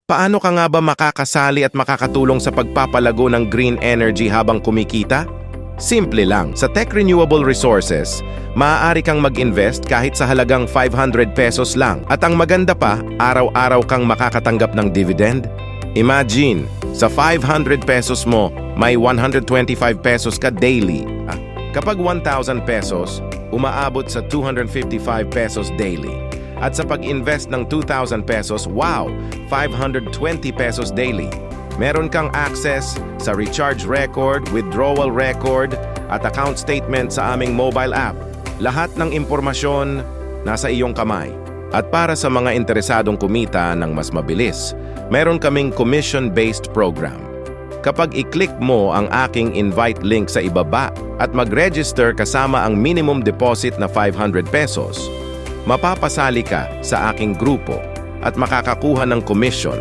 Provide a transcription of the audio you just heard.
Paano ka nga ba makakasali at makakatulong sa pagpapalago ng green energy habang kumikita? Simple lang, sa Tech Renewable Resources, maaari kang mag-invest kahit sa halagang 500 pesos lang. At ang maganda pa, araw-araw kang makakatanggap ng dividend. Imagine, sa 500 pesos mo, may 125 pesos ka daily. Kapag 1,000 pesos, umaabot sa 255 pesos daily. At sa pag-invest ng 2,000 pesos, wow, 520 pesos daily. Meron kang access sa recharge record, withdrawal record, at account statement sa aming mobile app. Lahat ng impormasyon nasa iyong kamay. At para sa mga interesadong kumita ng mas mabilis, meron kaming commission-based program. Kapag i-click mo ang aking invite link sa ibaba at mag-register kasama ang minimum deposit na 500 pesos, mapapasali ka sa aking grupo at makakakuha ng commission